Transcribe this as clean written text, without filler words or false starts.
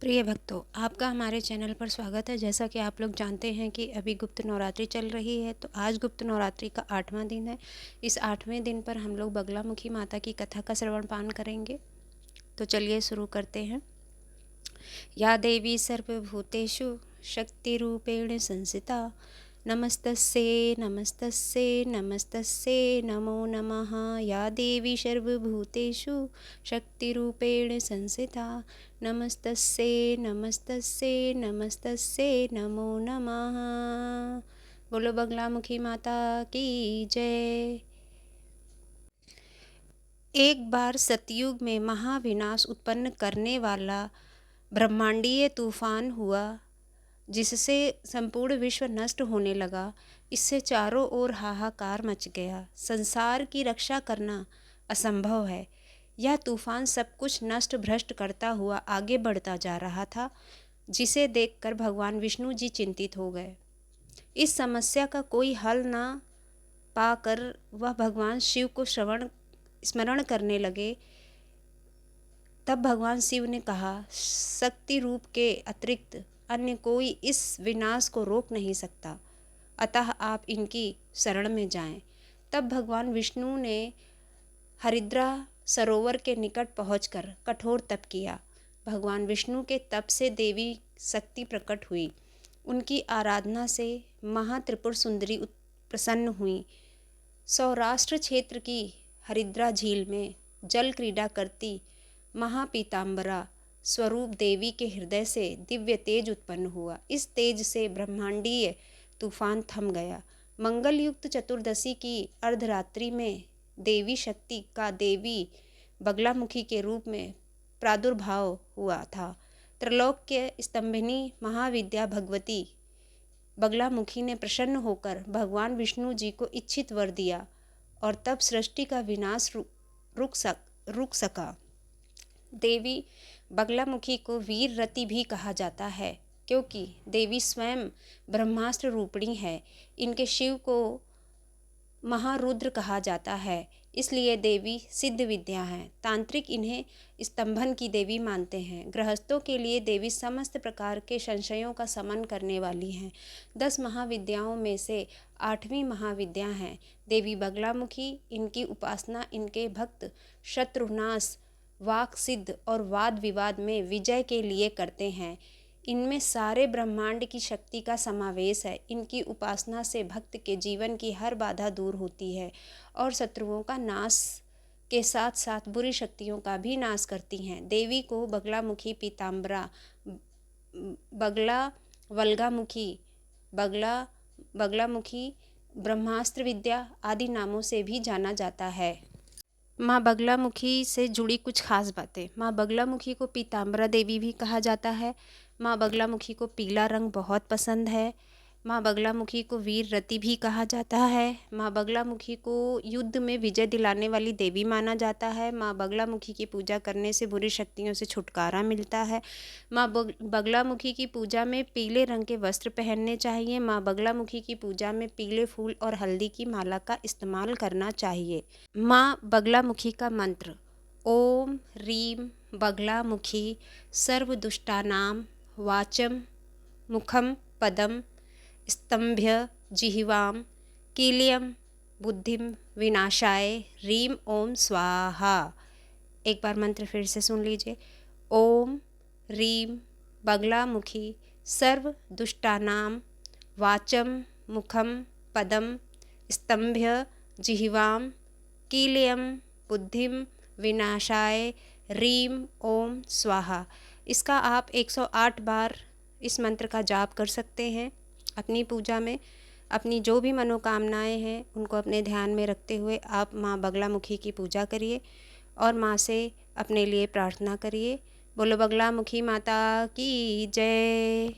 प्रिय भक्तों, आपका हमारे चैनल पर स्वागत है। जैसा कि आप लोग जानते हैं कि अभी गुप्त नवरात्रि चल रही है, तो आज गुप्त नवरात्रि का 8वां दिन है। इस 8वें दिन पर हम लोग बगलामुखी माता की कथा का श्रवण पान करेंगे। तो चलिए शुरू करते हैं। या देवी सर्वभूतेषु शक्तिरूपेण संस्थिता नमस्तस्यै नमस्तस्यै नमस्तस्यै नमो नमः। या देवी सर्वभूतेषु शक्तिरूपेण संस्थिता नमस्तस्यै नमस्तस्यै नमस्तस्यै नमो नमः। बोलो बगलामुखी माता की जय। एक बार सतयुग में महाविनाश उत्पन्न करने वाला ब्रह्मांडीय तूफान हुआ, जिससे संपूर्ण विश्व नष्ट होने लगा। इससे चारों ओर हाहाकार मच गया। संसार की रक्षा करना असंभव है। यह तूफान सब कुछ नष्ट भ्रष्ट करता हुआ आगे बढ़ता जा रहा था, जिसे देखकर भगवान विष्णु जी चिंतित हो गए। इस समस्या का कोई हल ना पाकर वह भगवान शिव को स्मरण करने लगे। तब भगवान शिव ने कहा, शक्ति रूप के अतिरिक्त अन्य कोई इस विनाश को रोक नहीं सकता, अतः आप इनकी शरण में जाएं। तब भगवान विष्णु ने हरिद्रा सरोवर के निकट पहुंचकर कठोर तप किया। भगवान विष्णु के तप से देवी शक्ति प्रकट हुई। उनकी आराधना से महात्रिपुर सुंदरी प्रसन्न हुई। सौराष्ट्र क्षेत्र की हरिद्रा झील में जल क्रीड़ा करती महापीताम्बरा स्वरूप देवी के हृदय से दिव्य तेज उत्पन्न हुआ। इस तेज से ब्रह्मांडीय तूफान थम गया। मंगल युक्त चतुर्दशी की अर्धरात्रि में देवी शक्ति का देवी बगलामुखी के रूप में प्रादुर्भाव हुआ था। त्रैलोक्य स्तंभिनी महाविद्या भगवती बगलामुखी ने प्रसन्न होकर भगवान विष्णु जी को इच्छित वर दिया और तब सृष्टि का विनाश रुक सका। देवी बगलामुखी को वीर रति भी कहा जाता है, क्योंकि देवी स्वयं ब्रह्मास्त्र रूपिणी है। इनके शिव को महारुद्र कहा जाता है, इसलिए देवी सिद्ध विद्या है। तांत्रिक इन्हें स्तंभन की देवी मानते हैं। गृहस्थों के लिए देवी समस्त प्रकार के संशयों का शमन करने वाली हैं। 10 महाविद्याओं में से 8वीं महाविद्या है देवी बगलामुखी। इनकी उपासना इनके भक्त शत्रुनाश, वाक सिद्ध और वाद विवाद में विजय के लिए करते हैं। इनमें सारे ब्रह्मांड की शक्ति का समावेश है। इनकी उपासना से भक्त के जीवन की हर बाधा दूर होती है और शत्रुओं का नाश के साथ साथ बुरी शक्तियों का भी नाश करती हैं। देवी को बगलामुखी, पीताम्बरा, बगला, वल्गामुखी, बगलामुखी, ब्रह्मास्त्र विद्या आदि नामों से भी जाना जाता है। माँ बगलामुखी से जुड़ी कुछ खास बातें। माँ बगलामुखी को पीताम्बरा देवी भी कहा जाता है। माँ बगलामुखी को पीला रंग बहुत पसंद है। माँ बगलामुखी को वीर रति भी कहा जाता है। माँ बगलामुखी को युद्ध में विजय दिलाने वाली देवी माना जाता है। माँ बगलामुखी की पूजा करने से बुरी शक्तियों से छुटकारा मिलता है। माँ बगलामुखी की पूजा में पीले रंग के वस्त्र पहनने चाहिए। माँ बगलामुखी की पूजा में पीले फूल और हल्दी की माला का इस्तेमाल करना चाहिए। माँ बगलामुखी का मंत्र: ओम ह्रीं बगलामुखी सर्वदुष्टानां वाचं मुखं पदं स्तंभ्य जिह्वां कील्यं बुद्धिं विनाशाय ह्रीं ओम स्वाहा। एक बार मंत्र फिर से सुन लीजिए। ओम ह्रीं बगलामुखी सर्व दुष्टानां वाचं मुखं पदं स्तंभ्य जिह्वां कील्यं बुद्धिं विनाशाय ह्रीं ओम स्वाहा। इसका आप 108 बार इस मंत्र का जाप कर सकते हैं अपनी पूजा में। अपनी जो भी मनोकामनाएं हैं उनको अपने ध्यान में रखते हुए आप माँ बगलामुखी की पूजा करिए और माँ से अपने लिए प्रार्थना करिए। बोलो बगलामुखी माता की जय।